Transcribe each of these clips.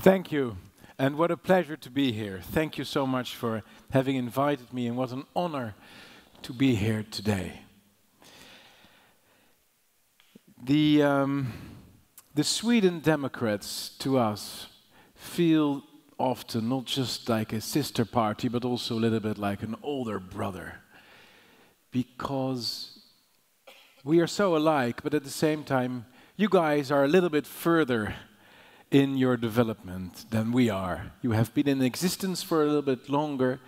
Thank you, and what a pleasure to be here. Thank you so much for having invited me, and what an honor to be here today. The Sweden Democrats, to us, feel often not just like a sister party, but also a little bit like an older brother. Because we are so alike, but at the same time, you guys are a little bit further in your development than we are. You have been in existence for a little bit longer,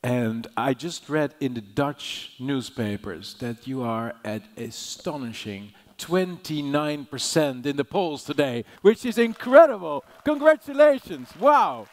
and I just read in the Dutch newspapers that you are at astonishing 29% in the polls today, which is incredible. Congratulations, wow.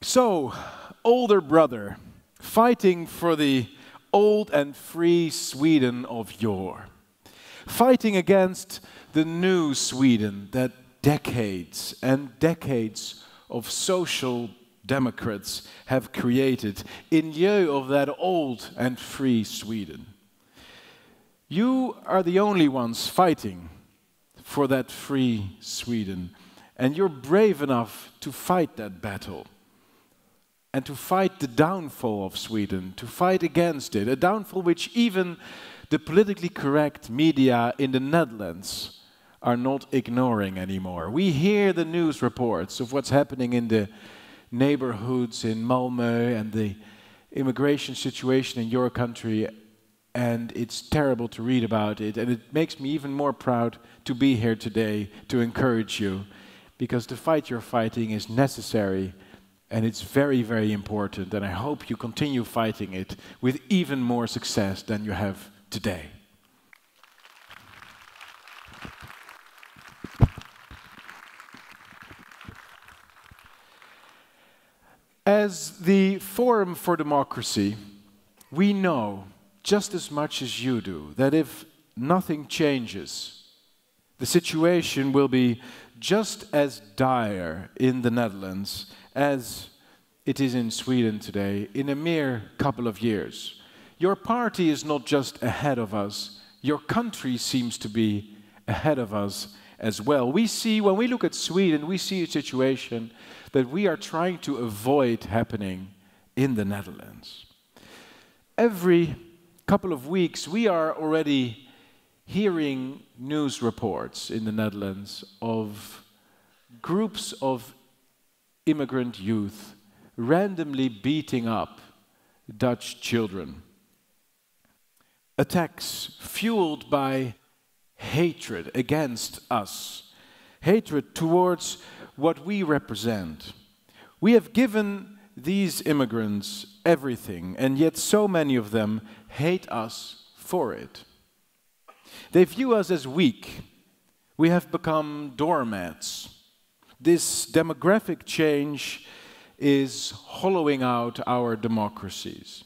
So, older brother, fighting for the old and free Sweden of yore. Fighting against the new Sweden that decades and decades of social democrats have created in lieu of that old and free Sweden. You are the only ones fighting for that free Sweden, and you're brave enough to fight that battle. And to fight the downfall of Sweden, to fight against it, a downfall which even the politically correct media in the Netherlands are not ignoring anymore. We hear the news reports of what's happening in the neighborhoods in Malmö and the immigration situation in your country, and it's terrible to read about it, and it makes me even more proud to be here today to encourage you, because the fight you're fighting is necessary. And it's very, very important, and I hope you continue fighting it with even more success than you have today. As the Forum for Democracy, we know, just as much as you do, that if nothing changes, the situation will be just as dire in the Netherlands as it is in Sweden today, in a mere couple of years. Your party is not just ahead of us, your country seems to be ahead of us as well. We see, when we look at Sweden, we see a situation that we are trying to avoid happening in the Netherlands. Every couple of weeks, we are already hearing news reports in the Netherlands of groups of immigrant youth randomly beating up Dutch children. Attacks fueled by hatred against us, hatred towards what we represent. We have given these immigrants everything, and yet so many of them hate us for it. They view us as weak. We have become doormats. This demographic change is hollowing out our democracies.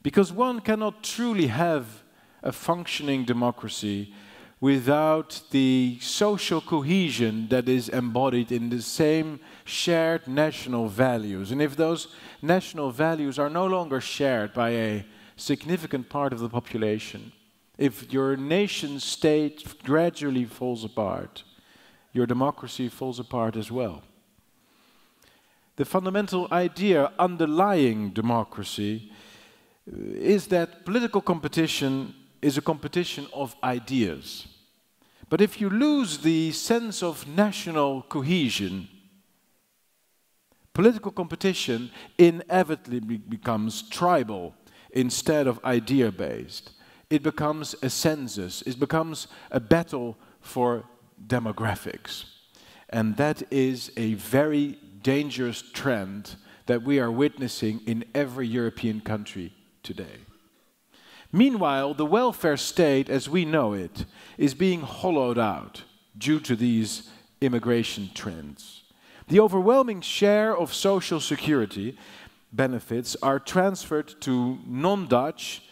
Because one cannot truly have a functioning democracy without the social cohesion that is embodied in the same shared national values. And if those national values are no longer shared by a significant part of the population, if your nation state gradually falls apart, your democracy falls apart as well. The fundamental idea underlying democracy is that political competition is a competition of ideas. But if you lose the sense of national cohesion, political competition inevitably becomes tribal instead of idea-based. It becomes a census, it becomes a battle for demographics. And that is a very dangerous trend that we are witnessing in every European country today. Meanwhile, the welfare state as we know it is being hollowed out due to these immigration trends. The overwhelming share of social security benefits are transferred to non-Dutch,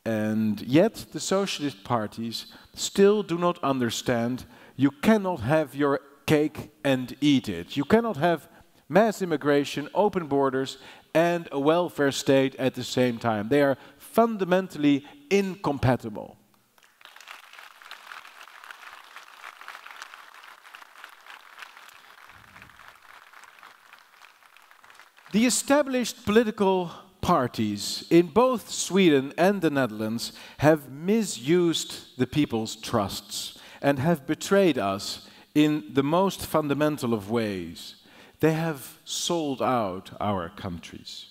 and yet the socialist parties still do not understand you cannot have your cake and eat it. You cannot have mass immigration, open borders, and a welfare state at the same time. They are fundamentally incompatible. The established political parties in both Sweden and the Netherlands have misused the people's trusts and have betrayed us in the most fundamental of ways. They have sold out our countries.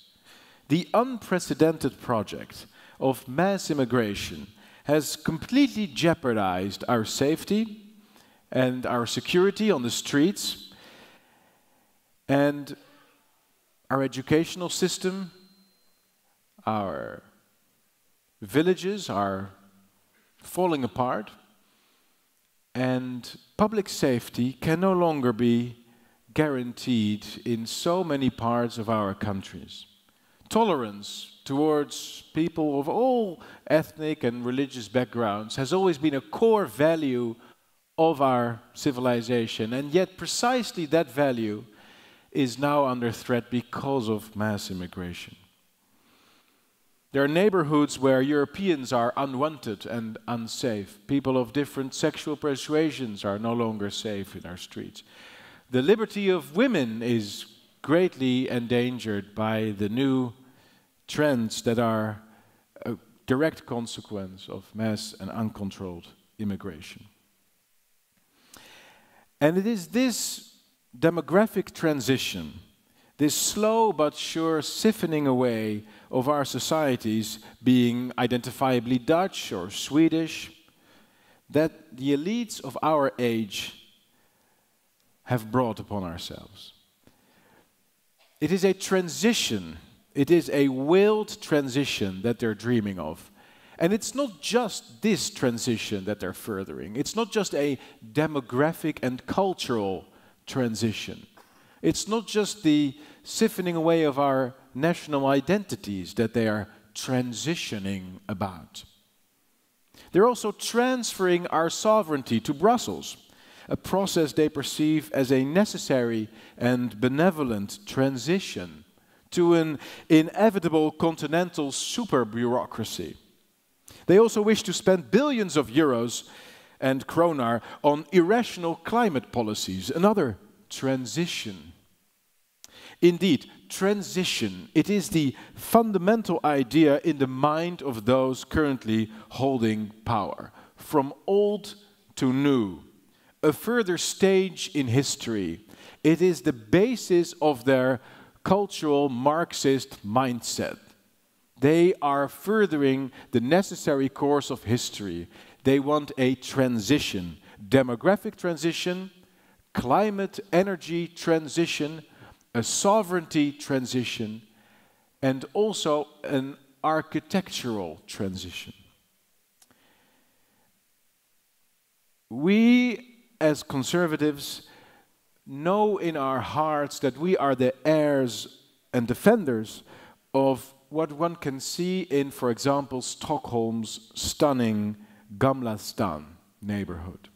The unprecedented project of mass immigration has completely jeopardized our safety and our security on the streets, and our educational system, our villages are falling apart, and public safety can no longer be guaranteed in so many parts of our countries. Tolerance towards people of all ethnic and religious backgrounds has always been a core value of our civilization, and yet precisely that value is now under threat because of mass immigration. There are neighborhoods where Europeans are unwanted and unsafe. People of different sexual persuasions are no longer safe in our streets. The liberty of women is greatly endangered by the new trends that are a direct consequence of mass and uncontrolled immigration. And it is this demographic transition, this slow but sure siphoning away of our societies being identifiably Dutch or Swedish, that the elites of our age have brought upon ourselves. It is a transition, it is a willed transition that they're dreaming of. And it's not just this transition that they're furthering. It's not just a demographic and cultural transition. It's not just the siphoning away of our national identities that they are transitioning about. They're also transferring our sovereignty to Brussels, a process they perceive as a necessary and benevolent transition to an inevitable continental super-bureaucracy. They also wish to spend billions of euros and kroner on irrational climate policies, another transition. Indeed, transition, it is the fundamental idea in the mind of those currently holding power, from old to new, a further stage in history. It is the basis of their cultural Marxist mindset. They are furthering the necessary course of history. They want a transition, demographic transition, climate energy transition, a sovereignty transition, and also an architectural transition. We, as conservatives, know in our hearts that we are the heirs and defenders of what one can see in, for example, Stockholm's stunning Gamla Stan neighborhood.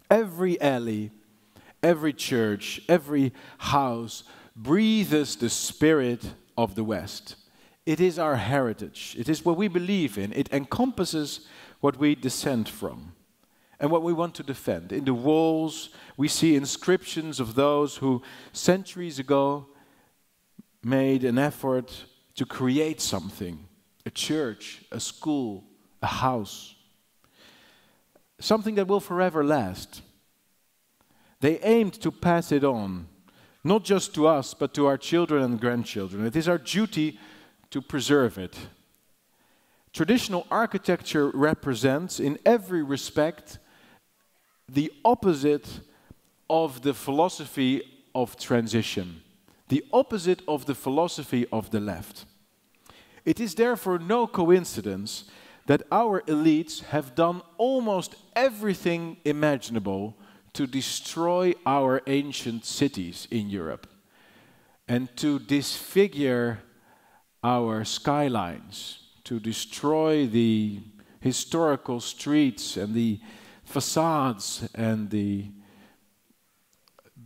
Every alley, every church, every house breathes the spirit of the West. It is our heritage. It is what we believe in. It encompasses what we descend from and what we want to defend. In the walls, we see inscriptions of those who centuries ago made an effort to create something, a church, a school, a house, something that will forever last. They aimed to pass it on, not just to us, but to our children and grandchildren. It is our duty to preserve it. Traditional architecture represents, in every respect, the opposite of the philosophy of transition, the opposite of the philosophy of the left. It is therefore no coincidence that our elites have done almost everything imaginable to destroy our ancient cities in Europe and to disfigure our skylines, to destroy the historical streets and the facades and the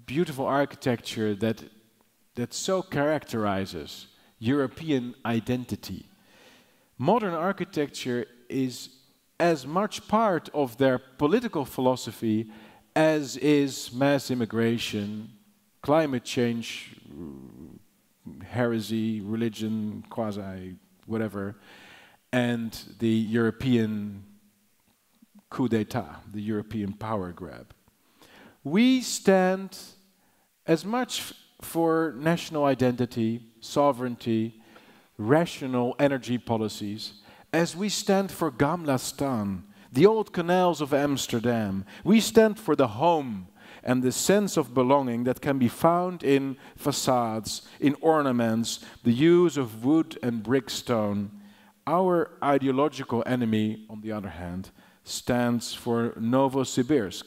beautiful architecture that so characterizes European identity. Modern architecture is as much part of their political philosophy as is mass immigration, climate change, heresy, religion, quasi, whatever, and the European coup d'etat, the European power grab. We stand as much for national identity, sovereignty, rational energy policies, as we stand for Gamla-stan, the old canals of Amsterdam. We stand for the home and the sense of belonging that can be found in facades, in ornaments, the use of wood and brickstone. Our ideological enemy, on the other hand, stands for Novosibirsk,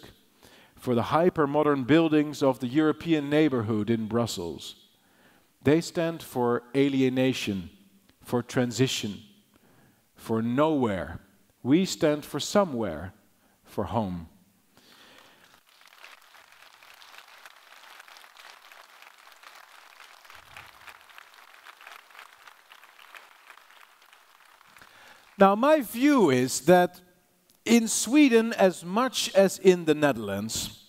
for the hyper-modern buildings of the European neighborhood in Brussels. They stand for alienation, for transition, for nowhere. We stand for somewhere, for home. Now, my view is that in Sweden, as much as in the Netherlands,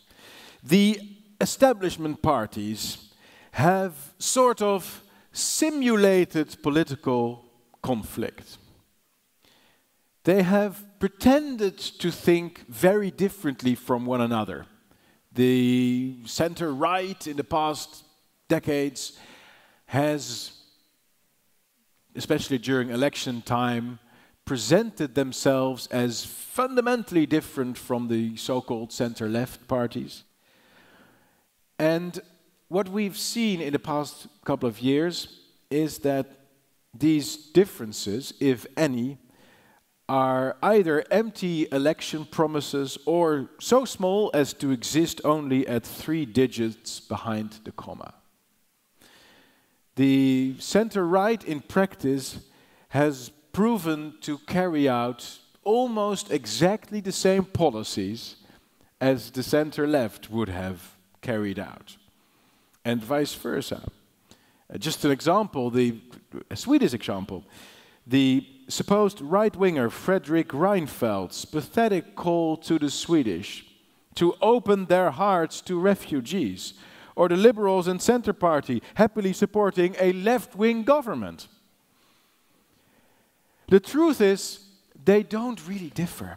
the establishment parties have sort of simulated political conflict. They have pretended to think very differently from one another. The center-right in the past decades has, especially during election time, presented themselves as fundamentally different from the so-called center-left parties. And what we've seen in the past couple of years is that these differences, if any, are either empty election promises or so small as to exist only at 3 digits behind the comma. The center-right in practice has proven to carry out almost exactly the same policies as the center-left would have carried out, and vice versa. Just an example, a Swedish example, the supposed right-winger Fredrik Reinfeldt's pathetic call to the Swedish to open their hearts to refugees, or the Liberals and Centre Party happily supporting a left-wing government. The truth is, they don't really differ.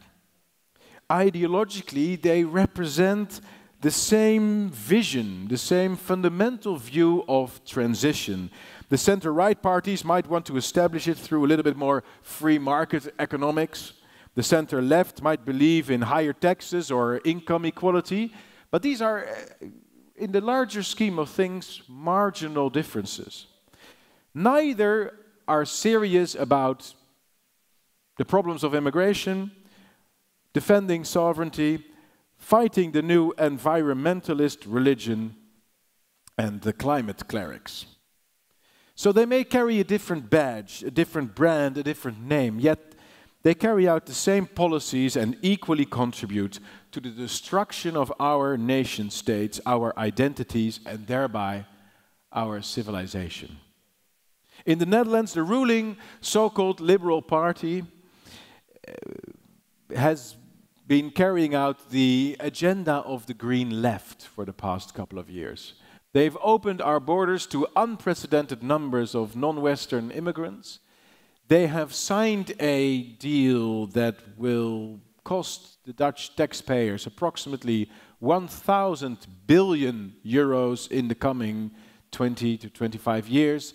Ideologically, they represent the same vision, the same fundamental view of transition. The center-right parties might want to establish it through a little bit more free market economics. The center-left might believe in higher taxes or income equality. But these are, in the larger scheme of things, marginal differences. Neither are serious about the problems of immigration, defending sovereignty, fighting the new environmentalist religion, and the climate clerics. So they may carry a different badge, a different brand, a different name, yet they carry out the same policies and equally contribute to the destruction of our nation states, our identities, and thereby our civilization. In the Netherlands, the ruling so-called Liberal Party has been carrying out the agenda of the Green Left for the past couple of years. They've opened our borders to unprecedented numbers of non-Western immigrants. They have signed a deal that will cost the Dutch taxpayers approximately 1,000 billion euros in the coming 20 to 25 years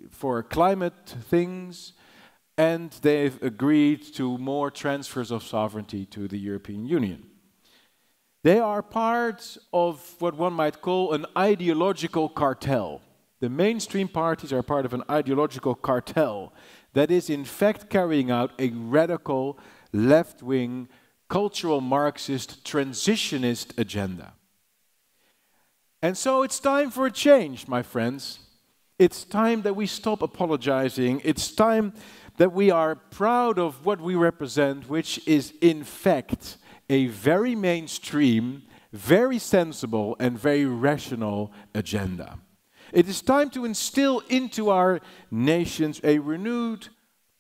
for climate things. And they've agreed to more transfers of sovereignty to the European Union. They are part of what one might call an ideological cartel. The mainstream parties are part of an ideological cartel that is in fact carrying out a radical, left-wing, cultural Marxist, transitionist agenda. And so it's time for a change, my friends. It's time that we stop apologizing. It's time that we are proud of what we represent, which is in fact a very mainstream, very sensible and very rational agenda. It is time to instill into our nations a renewed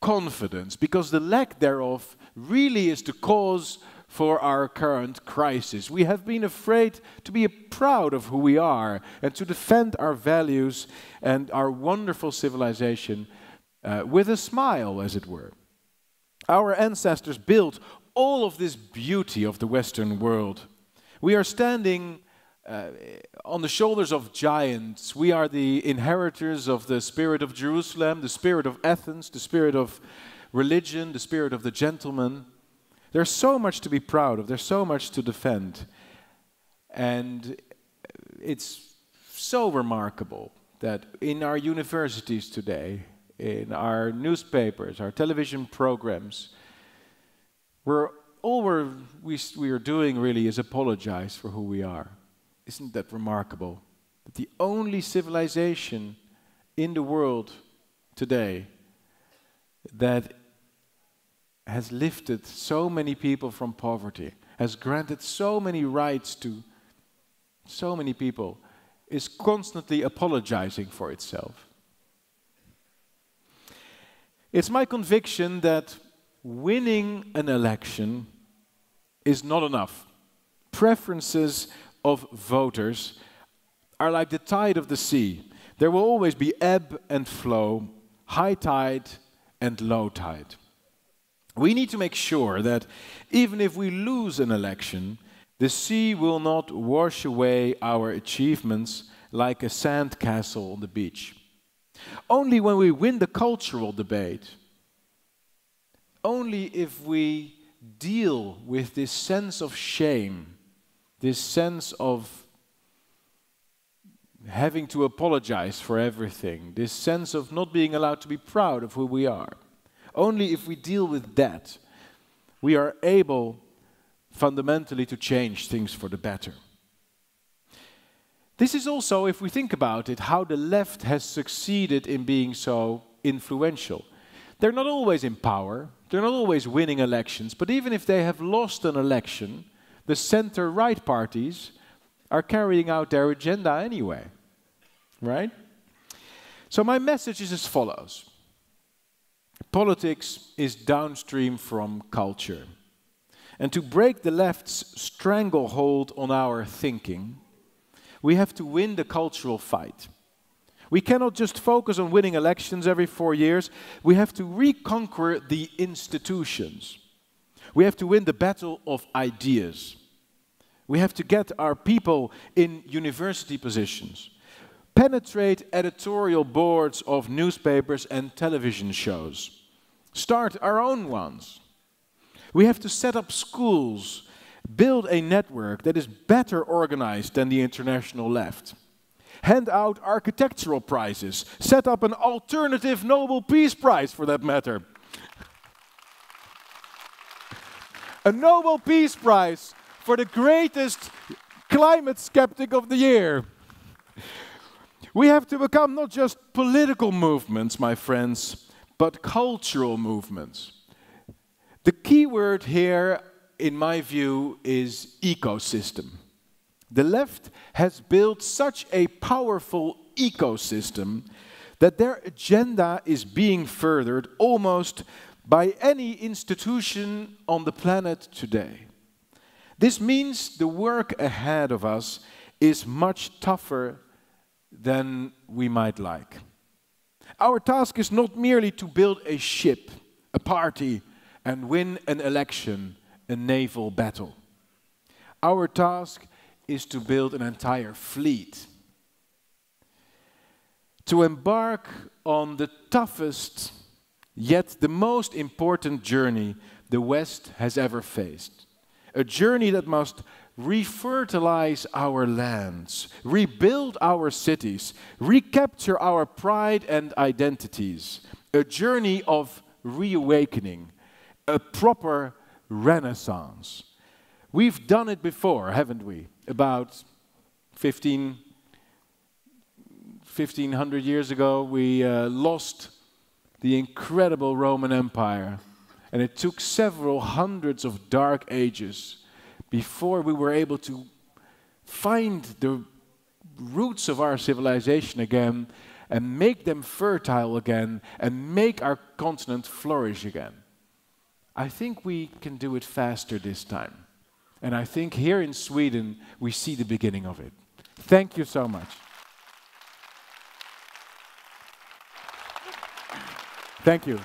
confidence, because the lack thereof really is the cause for our current crisis. We have been afraid to be proud of who we are and to defend our values and our wonderful civilization with a smile, as it were. Our ancestors built all of this beauty of the Western world. We are standing on the shoulders of giants. We are the inheritors of the spirit of Jerusalem, the spirit of Athens, the spirit of religion, the spirit of the gentleman. There's so much to be proud of. There's so much to defend. And it's so remarkable that in our universities today, in our newspapers, our television programs, all we are doing really is apologize for who we are. Isn't that remarkable? That the only civilization in the world today that has lifted so many people from poverty, has granted so many rights to so many people, is constantly apologizing for itself. It's my conviction that winning an election is not enough. Preferences of voters are like the tide of the sea. There will always be ebb and flow, high tide and low tide. We need to make sure that even if we lose an election, the sea will not wash away our achievements like a sandcastle on the beach. Only when we win the cultural debate, only if we deal with this sense of shame, this sense of having to apologize for everything, this sense of not being allowed to be proud of who we are, only if we deal with that, we are able fundamentally to change things for the better. This is also, if we think about it, how the left has succeeded in being so influential. They're not always in power, they're not always winning elections, but even if they have lost an election, the center-right parties are carrying out their agenda anyway, right? So my message is as follows. Politics is downstream from culture. And to break the left's stranglehold on our thinking, we have to win the cultural fight. We cannot just focus on winning elections every 4 years. We have to reconquer the institutions. We have to win the battle of ideas. We have to get our people in university positions, penetrate editorial boards of newspapers and television shows, start our own ones. We have to set up schools, build a network that is better organized than the international left, hand out architectural prizes, set up an alternative Nobel Peace Prize for that matter. A Nobel Peace Prize for the greatest climate skeptic of the year. We have to become not just political movements, my friends, but cultural movements. The key word here, in my view, is ecosystem. The left has built such a powerful ecosystem that their agenda is being furthered almost by any institution on the planet today. This means the work ahead of us is much tougher than we might like. Our task is not merely to build a ship, a party, and win an election, a naval battle. Our task is to build an entire fleet, to embark on the toughest, yet the most important journey the West has ever faced. A journey that must refertilize our lands, rebuild our cities, recapture our pride and identities. A journey of reawakening, a proper renaissance. We've done it before, haven't we? About 1500 years ago, we lost the incredible Roman Empire. And it took several hundreds of dark ages before we were able to find the roots of our civilization again and make them fertile again and make our continent flourish again. I think we can do it faster this time. And I think here in Sweden, we see the beginning of it. Thank you so much. Thank you.